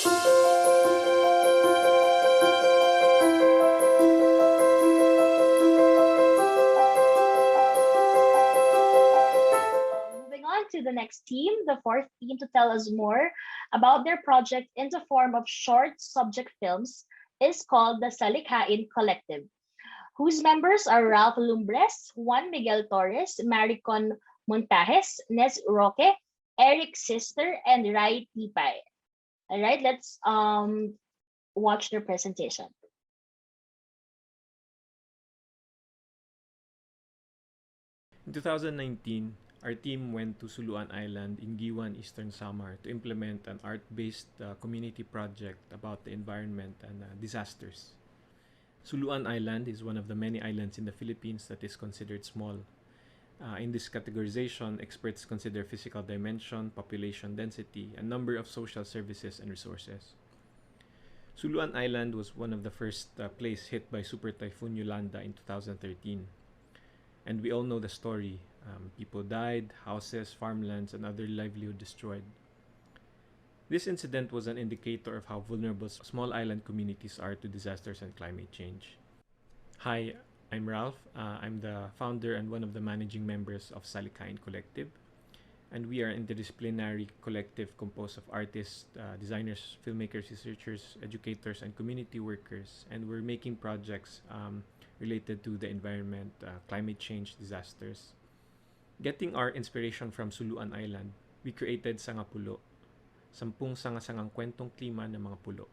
Moving on to the next team, the fourth team, to tell us more about their project in the form of short subject films is called the Salikhain Kolektib, whose members are Ralph Lumbres, Juan Miguel Torres, Maricon Montajes, Ness Roque, Eric Sister, and Rye Tipay. All right, let's watch their presentation. In 2019, our team went to Suluan Island in Giwan, Eastern Samar to implement an art-based community project about the environment and disasters. Suluan Island is one of the many islands in the Philippines that is considered small. In this categorization, experts consider physical dimension, population density, and number of social services and resources. Suluan Island was one of the first place hit by Super Typhoon Yolanda in 2013. And we all know the story. People died, houses, farmlands, and other livelihood destroyed. This incident was an indicator of how vulnerable small island communities are to disasters and climate change. Hi, I'm Ralph. I'm the founder and one of the managing members of Salikhain Kolektib. And we are an interdisciplinary collective composed of artists, designers, filmmakers, researchers, educators, and community workers. And we're making projects related to the environment, climate change, disasters. Getting our inspiration from Suluan Island, we created Sanga Pulo, 10 sanga-sangang kwentong klima ng mga pulo.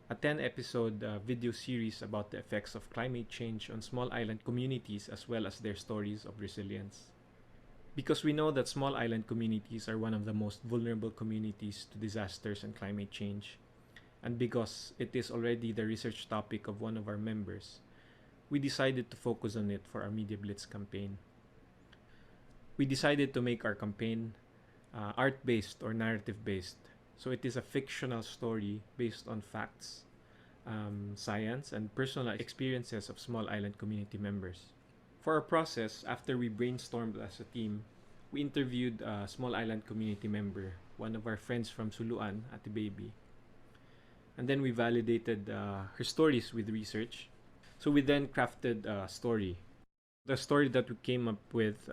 A 10-episode video series about the effects of climate change on small island communities as well as their stories of resilience. Because we know that small island communities are one of the most vulnerable communities to disasters and climate change, and because it is already the research topic of one of our members, we decided to focus on it for our Media Blitz campaign. We decided to make our campaign art-based or narrative-based. So it is a fictional story based on facts, science, and personal experiences of small island community members. For our process, after we brainstormed as a team, we interviewed a small island community member, one of our friends from Suluan, Ate Baby. And then we validated her stories with research. So we then crafted a story. The story that we came up with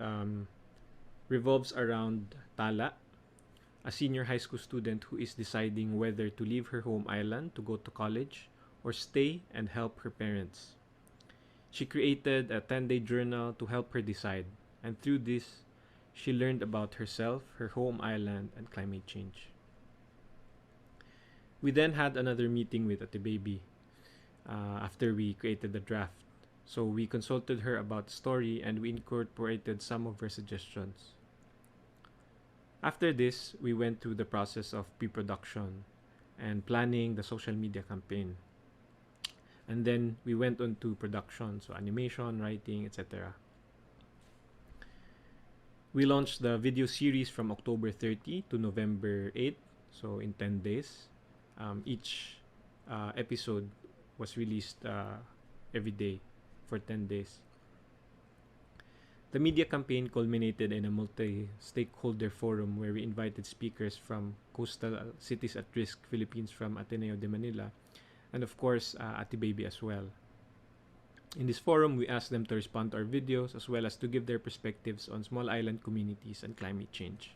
revolves around Tala, a senior high school student who is deciding whether to leave her home island to go to college or stay and help her parents. She created a 10-day journal to help her decide, and through this, she learned about herself, her home island, and climate change. We then had another meeting with Ate Baby after we created the draft. So we consulted her about the story and we incorporated some of her suggestions. After this, we went through the process of pre-production and planning the social media campaign. And then we went on to production, so animation, writing, etc. We launched the video series from October 30 to November 8, so in 10 days. Each episode was released every day for 10 days. The media campaign culminated in a multi-stakeholder forum where we invited speakers from coastal cities at risk, Philippines from Ateneo de Manila, and of course, Ate Baby as well. In this forum, we asked them to respond to our videos as well as to give their perspectives on small island communities and climate change.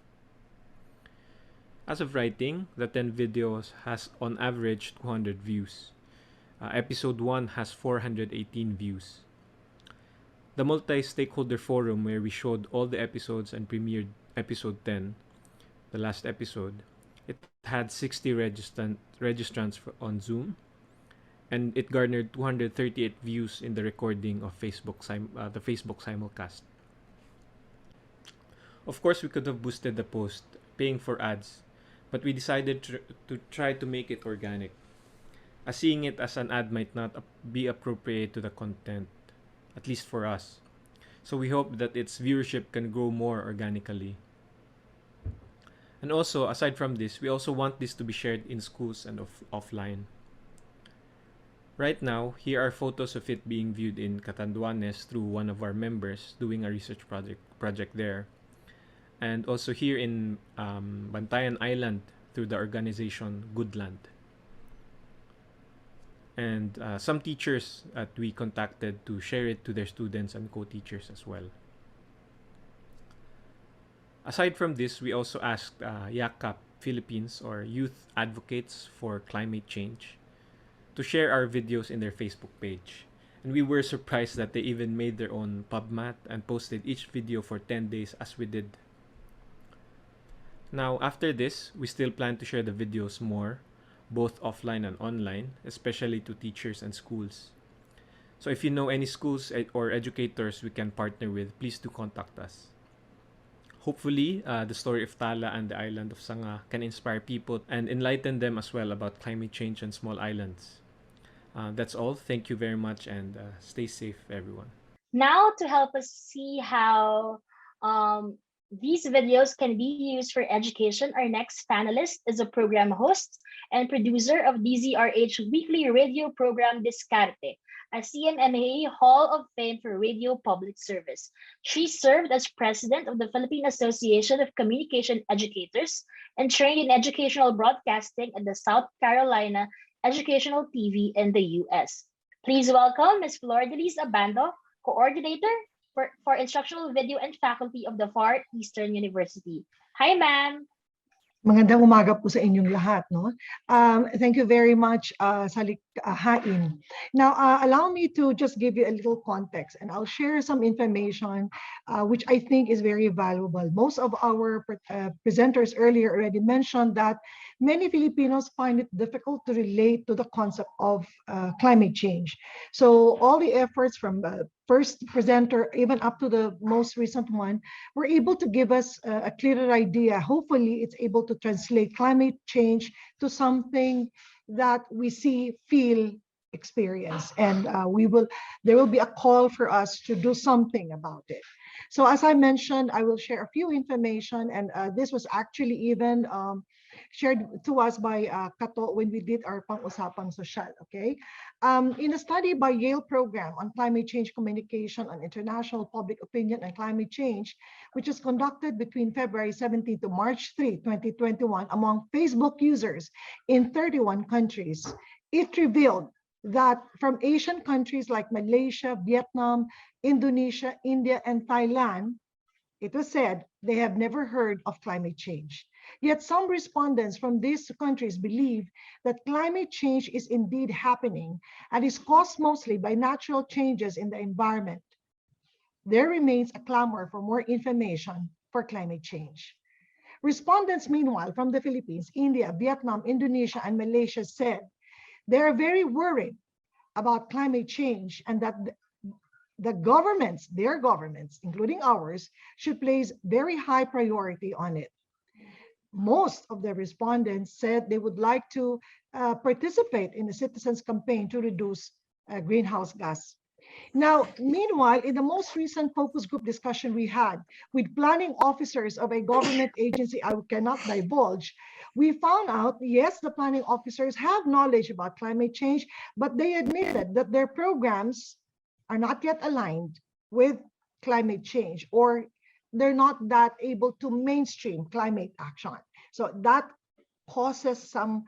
As of writing, the 10 videos has on average 200 views. Episode 1 has 418 views. The multi-stakeholder forum where we showed all the episodes and premiered episode 10, the last episode, it had 60 registrants on Zoom, and it garnered 238 views in the recording of the Facebook simulcast. Of course, we could have boosted the post, paying for ads, but we decided to try to make it organic, as seeing it as an ad might not be appropriate to the content, at least for us. So we hope that its viewership can grow more organically. And also, aside from this, we also want this to be shared in schools and offline. Right now, here are photos of it being viewed in Catanduanes through one of our members doing a research project there. And also here in Bantayan Island through the organization Goodland. And some teachers that we contacted to share it to their students and co-teachers as well. Aside from this, we also asked YACAP Philippines, or Youth Advocates for Climate Change, to share our videos in their Facebook page. And we were surprised that they even made their own PubMat and posted each video for 10 days as we did. Now, after this, we still plan to share the videos more, both offline and online, especially to teachers and schools. So if you know any schools or educators we can partner with, please do contact us. Hopefully, the story of Tala and the island of Sanga can inspire people and enlighten them as well about climate change and small islands. That's all. Thank you very much, and stay safe, everyone. Now, to help us see how these videos can be used for education, our next panelist is a program host and producer of DZRH weekly radio program Discarte, a CMMA Hall of Fame for Radio Public Service. She served as president of the Philippine Association of Communication Educators and trained in educational broadcasting at the South Carolina Educational TV in the US. Please welcome Ms. Flordeliz Abanto, coordinator for Instructional Video and Faculty of the Far Eastern University. Hi, ma'am. Magandang umaga po sa inyong lahat. No? Thank you very much, Salikhain. Now, allow me to just give you a little context, and I'll share some information which I think is very valuable. Most of our presenters earlier already mentioned that many Filipinos find it difficult to relate to the concept of climate change. So all the efforts from first presenter, even up to the most recent one, were able to give us a clearer idea. Hopefully, it's able to translate climate change to something that we see, feel, experience, and there will be a call for us to do something about it. So as I mentioned, I will share a few information, and this was actually even shared to us by Kato when we did our Pang-Usapang Sosyal, okay? In a study by Yale program on climate change communication on international public opinion and climate change, which was conducted between February 17 to March 3, 2021, among Facebook users in 31 countries, it revealed that from Asian countries like Malaysia, Vietnam, Indonesia, India, and Thailand, it was said they have never heard of climate change. Yet some respondents from these countries believe that climate change is indeed happening and is caused mostly by natural changes in the environment. There remains a clamor for more information for climate change. Respondents, meanwhile, from the Philippines, India, Vietnam, Indonesia, and Malaysia said they are very worried about climate change and that the governments, their governments, including ours, should place very high priority on it. Most of the respondents said they would like to participate in the citizens' campaign to reduce greenhouse gas. Now, meanwhile, in the most recent focus group discussion we had with planning officers of a government agency I cannot divulge, we found out, yes, the planning officers have knowledge about climate change, but they admitted that their programs are not yet aligned with climate change, or they're not that able to mainstream climate action. So that causes some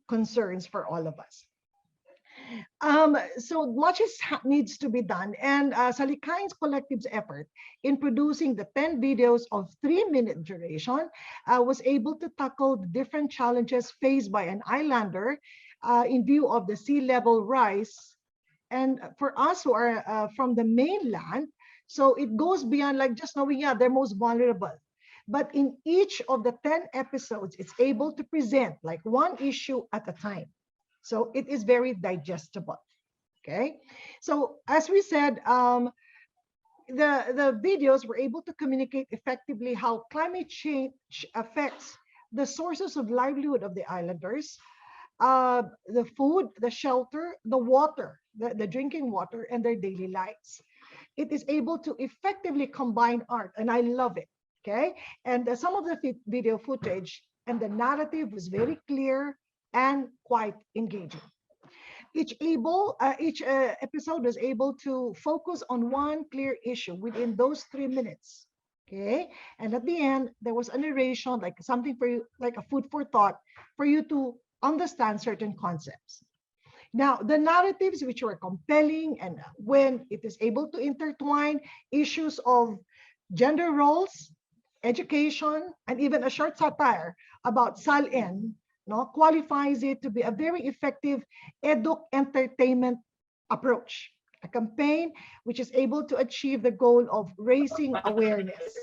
concerns for all of us. So much needs to be done, and Salikhain Kolektib's effort in producing the 10 videos of 3-minute duration was able to tackle the different challenges faced by an islander in view of the sea level rise. And for us who are from the mainland, so it goes beyond like just knowing, yeah, they're most vulnerable. But in each of the 10 episodes, it's able to present like one issue at a time. So it is very digestible, okay? So as we said, the videos were able to communicate effectively how climate change affects the sources of livelihood of the islanders, the food, the shelter, the water, the drinking water, and their daily lives. It is able to effectively combine art, and I love it, okay? And some of the video footage and the narrative was very clear and quite engaging. Each episode was able to focus on one clear issue within those 3 minutes. Okay, and at the end there was a narration, like something for you, like a food for thought for you to understand certain concepts. Now, the narratives which were compelling and when it is able to intertwine issues of gender roles, education, and even a short satire about Salin, no, qualifies it to be a very effective edu entertainment approach, a campaign which is able to achieve the goal of raising awareness.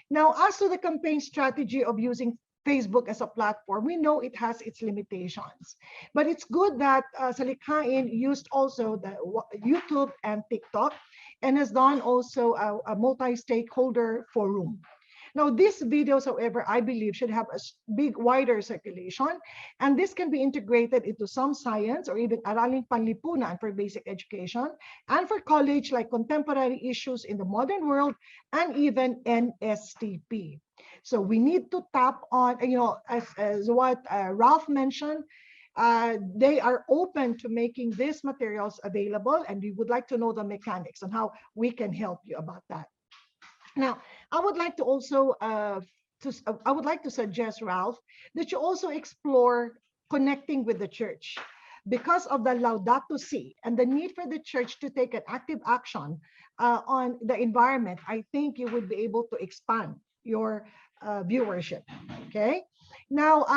Now, as to the campaign strategy of using Facebook as a platform, we know it has its limitations. But it's good that Salikhain used also the YouTube and TikTok and has done also a multi-stakeholder forum. Now, these videos, however, I believe should have a big, wider circulation, and this can be integrated into some science or even Araling Panlipunan for basic education, and for college like contemporary issues in the modern world, and even NSTP. So we need to tap on, as what Ralph mentioned, they are open to making these materials available, and we would like to know the mechanics and how we can help you about that. Now, I would like to also I would like to suggest, Ralph, that you also explore connecting with the church because of the Laudato Si and the need for the church to take an active action on the environment. I think you would be able to expand your viewership. Okay. Now,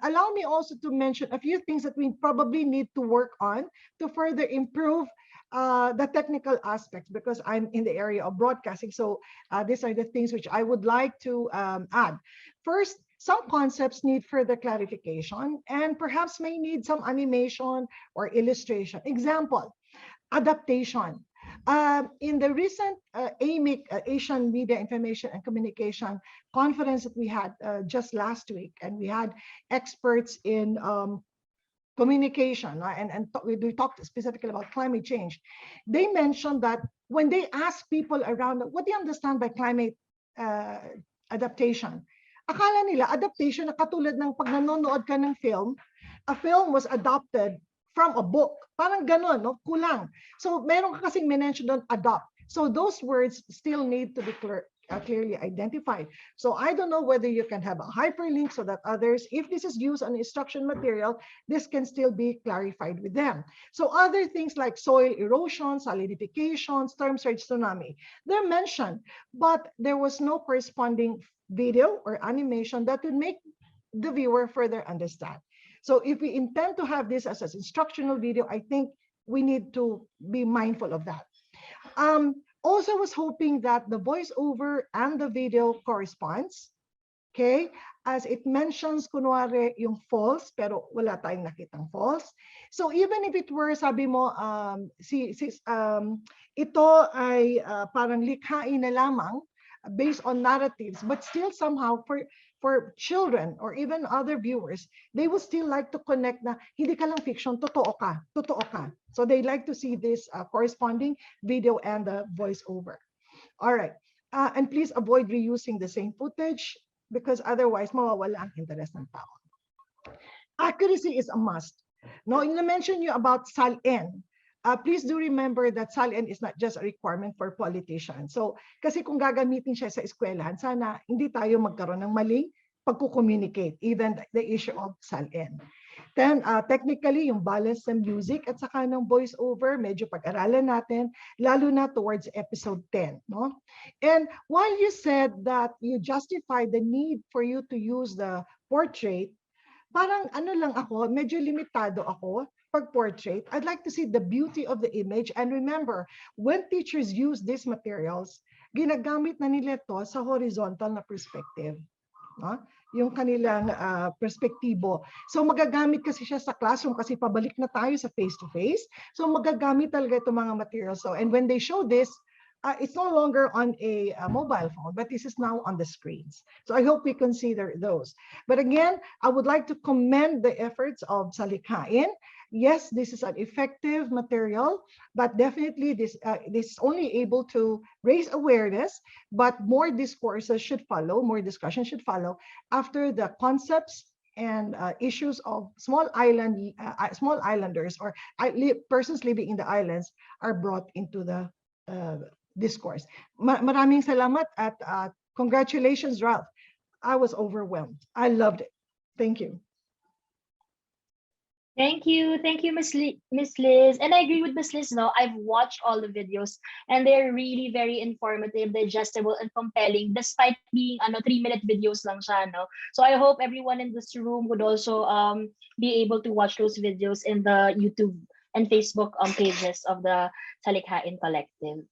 allow me also to mention a few things that we probably need to work on to further improve the technical aspects, because I'm in the area of broadcasting. So these are the things which I would like to add. First, some concepts need further clarification and perhaps may need some animation or illustration. Example, adaptation. In the recent AMIC, Asian Media Information and Communication conference that we had just last week, and we had experts in communication, and we talked specifically about climate change. They mentioned that when they ask people around, what do you understand by climate adaptation? Akala nila adaptation na katulad ng pag nanonood ka ng film, a film was adopted from a book. Parang ganon, no? Kulang. So meron ka kasing mention on adopt. So those words still need to be clearly identified. So I don't know whether you can have a hyperlink so that others, if this is used on instruction material, this can still be clarified with them. So other things like soil erosion, solidification, storm surge, tsunami, they're mentioned, but there was no corresponding video or animation that would make the viewer further understand. So if we intend to have this as an instructional video, I think we need to be mindful of that. Also was hoping that the voiceover and the video corresponds. Okay, as it mentions, kunwari yung false, pero wala tayong nakitang false. So even if it were, sabi mo, ito ay parang likhain na lamang based on narratives, but still somehow for children or even other viewers, they would still like to connect na hindi ka lang fiction, totoo ka, totoo ka. So they like to see this corresponding video and the voiceover. All right, and please avoid reusing the same footage because otherwise mawawala ang interest ng tao. Accuracy is a must. Now, na-mention you about SALN. Please do remember that SALN is not just a requirement for politicians. So, kasi kung gagamitin siya sa eskwelahan, sana hindi tayo magkaroon ng maling pagko-communicate, even the issue of SALN. Then, technically, yung balance ng music at saka ng voice-over, medyo pag-aralan natin, lalo na towards episode 10. No? And while you said that you justify the need for you to use the portrait, parang ano lang ako, medyo limitado ako pag portrait. I'd like to see the beauty of the image. And remember, when teachers use these materials, ginagamit na nila to sa horizontal na perspective. No? Yung kanilang perspektibo. So magagamit kasi siya sa classroom kasi pabalik na tayo sa face-to-face. So magagamit talaga itong mga materials. So, and when they show this, it's no longer on a mobile phone, but this is now on the screens. So I hope we consider those. But again, I would like to commend the efforts of Salikhain. Yes, this is an effective material, but definitely this is only able to raise awareness, but more discourses should follow, more discussion should follow after the concepts and issues of small islanders or persons living in the islands are brought into the discourse. Maraming salamat at Congratulations, Ralph. I was overwhelmed. I loved it. Thank you. Thank you, Miss Liz. And I agree with Miss Liz. No, I've watched all the videos, and they're really very informative, digestible, and compelling, despite being 3-minute videos lang siya. No, so I hope everyone in this room would also be able to watch those videos in the YouTube and Facebook pages of the Salikhain Collective.